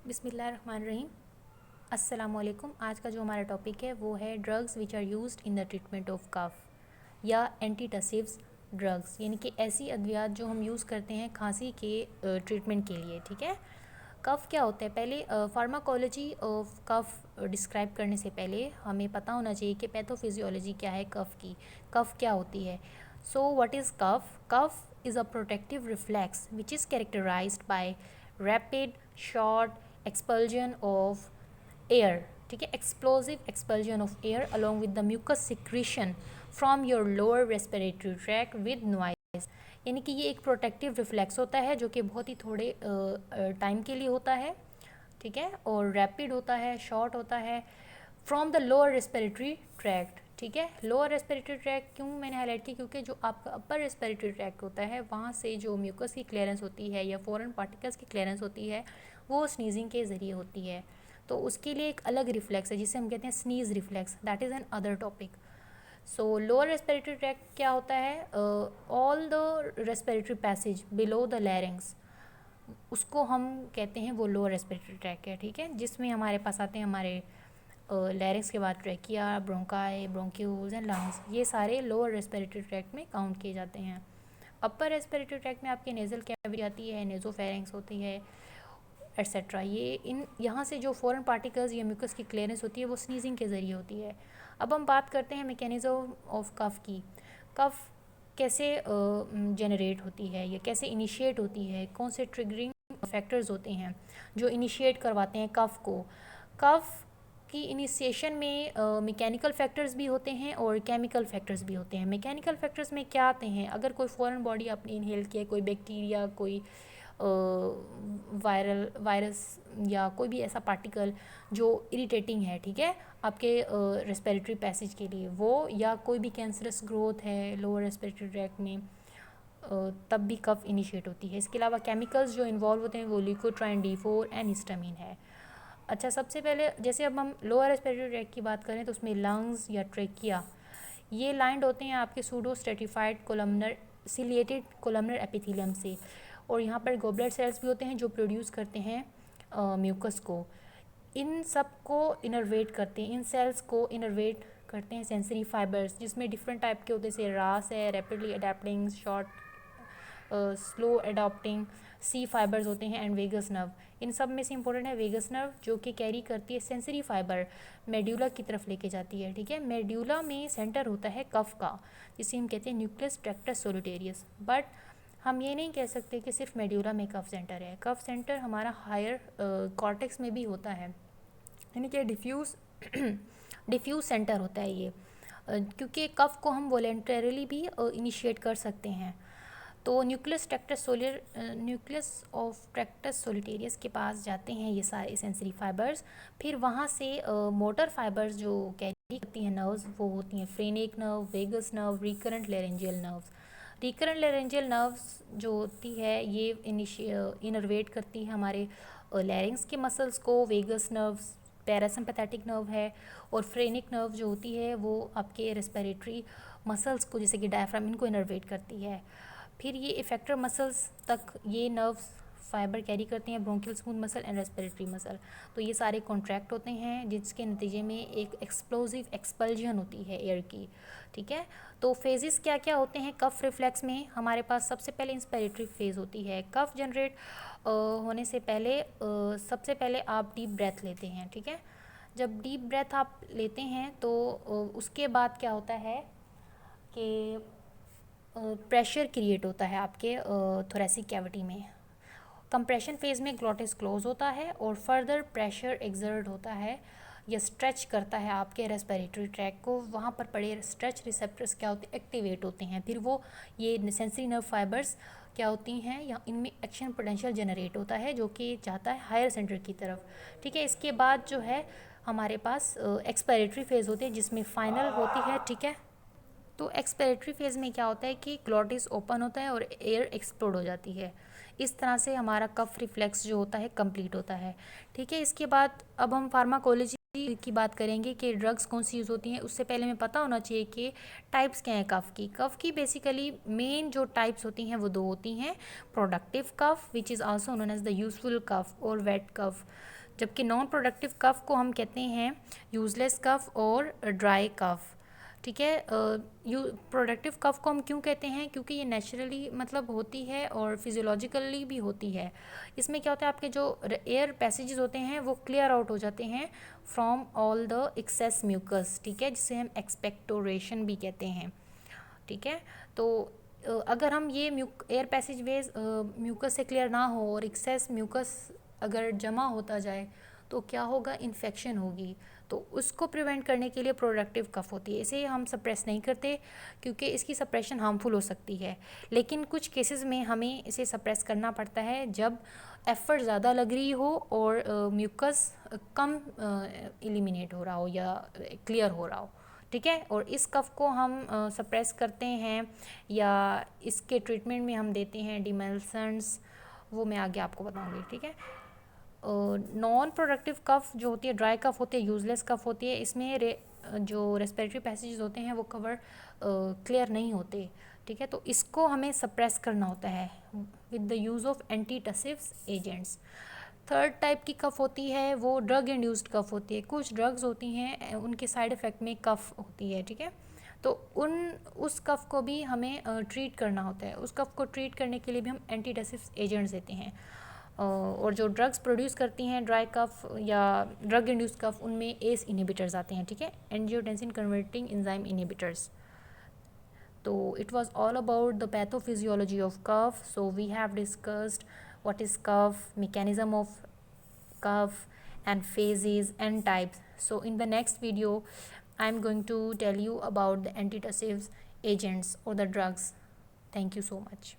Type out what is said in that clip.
बिस्मिल्लाहिर्रहमानिर्रहीम। अस्सलामुअलैकुम। आज का जो हमारा टॉपिक है वो है drugs which are used in the treatment of cough या एंटीटसिव्स ड्रग्स, यानी कि ऐसी अद्वियात जो हम यूज़ करते हैं खांसी के ट्रीटमेंट के लिए। ठीक है, कफ क्या होता है, पहले फार्माकोलॉजी ऑफ कफ डिस्क्राइब करने से पहले हमें पता होना चाहिए कि पैथोफिजियोलॉजी क्या है कफ की, कफ क्या होती है। So what is cough? Cough is a protective reflex which is characterized by rapid short expulsion of air, ठीक है, explosive expulsion of air along with the mucus secretion from your lower respiratory tract with noise। यानी कि ये एक protective reflex होता है जो कि बहुत ही थोड़े टाइम के लिए होता है, ठीक है, और रैपिड होता है, शॉर्ट होता है, from the lower respiratory tract. ठीक है, लोअर रेस्पिरेटरी ट्रैक्ट क्यों मैंने हाईलाइट की, क्योंकि जो आपका अपर रेस्पिरेटरी ट्रैक्ट होता है वहाँ से जो म्यूकस की क्लियरेंस होती है या फॉरेन पार्टिकल्स की क्लियरेंस होती है वो स्नीजिंग के ज़रिए होती है। तो उसके लिए एक अलग रिफ्लेक्स है जिसे हम कहते हैं sneeze reflex, that is an other topic. So lower respiratory tract क्या होता है, all the respiratory passage below the larynx, उसको हम कहते हैं वो लोअर रेस्पिरेटरी ट्रैक है। ठीक है, जिसमें हमारे पास आते हैं हमारे लैरिंग्स के बाद trachea, bronchi, bronchioles and lungs, ये सारे लोअर रेस्पिरेटरी ट्रैक में काउंट किए जाते हैं। अपर रेस्पिरेटरी ट्रैक में आपके नेज़ल कैविटी आती है, नेज़ोफेरिंक्स होती है, एट्सेट्रा। ये इन यहाँ से जो फॉरेन पार्टिकल्स या म्यूकस की क्लियरेंस होती है वो स्नीजिंग के ज़रिए होती है। अब हम बात करते हैं मैकेनिज़्म ऑफ कफ की। कफ कैसे जनरेट होती है या कैसे इनिशिएट होती है, कौन से ट्रिगरिंग फैक्टर्स होते हैं जो इनिशिएट करवाते हैं कफ को। कफ की इनिशिएशन में मैकेनिकल फैक्टर्स भी होते हैं और केमिकल फैक्टर्स भी होते हैं। मैकेनिकल फैक्टर्स में क्या आते हैं, अगर कोई फॉरेन बॉडी आपने इनहेल किया, कोई बैक्टीरिया, कोई वायरस या कोई भी ऐसा पार्टिकल जो इरिटेटिंग है, ठीक है, आपके रेस्पिरेटरी पैसेज के लिए, वो या कोई भी कैंसरस ग्रोथ है लोअर रेस्पिरेटरी ट्रैक्ट में, तब भी कफ इनिशिएट होती है। इसके अलावा केमिकल्स जो इन्वॉल्व होते हैं वो ल्यूकोट्राइन D4 एंड हिस्टामिन है। अच्छा, सबसे पहले जैसे अब हम लोअर रेस्पिरेटरी ट्रैक्ट की बात करें तो उसमें लंग्स या ट्रेकिया, ये लाइंड होते हैं आपके pseudo stratified columnar ciliated columnar epithelium से, और यहाँ पर गोबलेट सेल्स भी होते हैं जो प्रोड्यूस करते हैं म्यूकस को। इन सब को इनर्वेट करते हैं, इन सेल्स को इनर्वेट करते हैं सेंसरी फाइबर्स, जिसमें डिफरेंट टाइप के होते हैं, जैसे रास है, rapidly adapting, short slow adopting, C fibres होते हैं, एंड वेगस नर्व। इन सब में से इंपॉर्टेंट है वेगस नर्व जो कि कैरी करती है सेंसरी फाइबर, मेड्यूला की तरफ लेके जाती है। ठीक है, मेड्यूला में सेंटर होता है कफ का, जिसे हम कहते हैं न्यूक्लियस ट्रैक्टस सोलिटेरियस। बट हम ये नहीं कह सकते कि सिर्फ मेड्यूला में कफ सेंटर है, कफ सेंटर हमारा हायर कॉर्टेक्स में भी होता है, यानी कि डिफ्यूज़ डिफ्यूज़ सेंटर होता है ये, क्योंकि कफ को हम वॉलेंटरली भी इनिशिएट कर सकते हैं। तो न्यूक्लियस ऑफ ट्रैक्टस सोलिटेरियस के पास जाते हैं ये सारे सेंसरी फाइबर्स। फिर वहाँ से मोटर फाइबर्स जो कैरी करती हैं नर्व्स, वो होती हैं phrenic nerve, vagus nerve, recurrent laryngeal nerves. Recurrent laryngeal nerves जो होती है ये इनर्वेट करती है हमारे लैरिंग्स के मसल्स को। वेगस नर्व्स पैरासिम्पैथेटिक नर्व है, और फ्रेनिक नर्व जो होती है वो आपके रेस्पिरेटरी मसल्स को, जैसे कि डायफ्राम, इनको इनर्वेट करती है। फिर ये इफेक्टर मसल्स तक ये नर्व्स फाइबर कैरी करते हैं, bronchial smooth muscle and respiratory muscle. तो ये सारे कॉन्ट्रैक्ट होते हैं जिसके नतीजे में एक एक्सप्लोजिव एक्सपल्जन होती है एयर की। ठीक है, तो फेजेस क्या क्या होते हैं कफ रिफ्लेक्स में? हमारे पास सबसे पहले इंस्पिरेटरी फेज होती है। कफ जनरेट होने से पहले सबसे पहले आप डीप ब्रेथ लेते हैं। ठीक है, जब डीप ब्रेथ आप लेते हैं तो उसके बाद क्या होता है कि प्रेशर क्रिएट होता है आपके थोरेसिक कैविटी में। कंप्रेशन फेज़ में ग्लॉटिस क्लोज होता है और फर्दर प्रेशर एक्सर्ट होता है या स्ट्रेच करता है आपके रेस्पिरेटरी ट्रैक को। वहाँ पर पड़े स्ट्रेच रिसेप्टर्स क्या होते हैं, एक्टिवेट होते हैं। फिर वो ये सेंसरी नर्व फाइबर्स क्या होती हैं, या इनमें एक्शन पोटेंशियल जनरेट होता है जो कि जाता है हायर सेंटर की तरफ। ठीक है, इसके बाद जो है हमारे पास एक्सपायरेटरी फेज़ होती है जिसमें फाइनल होती है। ठीक है, तो एक्सपिरेटरी फेज़ में क्या होता है कि ग्लॉटिस ओपन होता है और एयर एक्सप्लोड हो जाती है। इस तरह से हमारा कफ रिफ्लेक्स जो होता है कंप्लीट होता है। ठीक है, इसके बाद अब हम फार्माकोलॉजी की बात करेंगे कि ड्रग्स कौन सी यूज़ होती हैं, उससे पहले हमें पता होना चाहिए कि टाइप्स क्या हैं कफ़ की बेसिकली मेन जो टाइप्स होती हैं वो दो होती हैं, productive cough which is also known as the useful cough और वेट कफ़, जबकि नॉन प्रोडक्टिव कफ़ को हम कहते हैं यूज़लेस कफ़ और ड्राई कफ़। ठीक है, यू प्रोडक्टिव कफ़ को हम क्यों कहते हैं, क्योंकि ये नेचुरली मतलब होती है और फिजियोलॉजिकली भी होती है। इसमें क्या होता है, आपके जो एयर पैसेजेस होते हैं वो क्लियर आउट हो जाते हैं from all the excess mucus, ठीक है, जिसे हम एक्सपेक्टोरेशन भी कहते हैं। ठीक है, तो अगर हम ये एयर पैसेज वेज म्यूकस से क्लियर ना हो और एक्सेस म्यूकस अगर जमा होता जाए तो क्या होगा, इन्फेक्शन होगी। तो उसको प्रिवेंट करने के लिए प्रोडक्टिव कफ होती है, इसे हम सप्रेस नहीं करते क्योंकि इसकी सप्रेशन हार्मफुल हो सकती है, लेकिन कुछ केसेस में हमें इसे सप्रेस करना पड़ता है जब एफ़र्ट ज़्यादा लग रही हो और म्यूकस कम एलिमिनेट हो रहा हो या क्लियर हो रहा हो। ठीक है, और इस कफ को हम सप्रेस करते हैं या इसके ट्रीटमेंट में हम देते हैं डिमेल्सन्स, वो मैं आगे आपको बताऊंगी। ठीक है, नॉन प्रोडक्टिव कफ जो होती है, ड्राई कफ होती है, यूज़लेस कफ होती है, इसमें जो रेस्पिरेटरी पैसेजेस होते हैं वो कवर क्लियर नहीं होते। ठीक है, तो इसको हमें सप्रेस करना होता है with the use of एंटीटसिव्स agents. Third type की कफ होती है वो ड्रग इंड्यूस्ड कफ होती है। कुछ ड्रग्स होती हैं उनके साइड इफ़ेक्ट में कफ होती है। ठीक है, तो उस कफ को भी हमें ट्रीट करना होता है। उस कफ को ट्रीट करने के लिए भी हम एंटीटसिव्स एजेंट्स देते हैं। और जो ड्रग्स प्रोड्यूस करती हैं ड्राई कफ या ड्रग इंड्यूस कफ, उनमें एस इनहिबिटर्स आते हैं। ठीक है, एंजियोटेंसिन कन्वर्टिंग एंजाइम इनहिबिटर्स। तो it was all about the pathophysiology of cough. So we have discussed what is cough, mechanism of cough, and phases and types. So in the next video I'm going to tell you about the antitussive agents or the drugs. Thank you so much.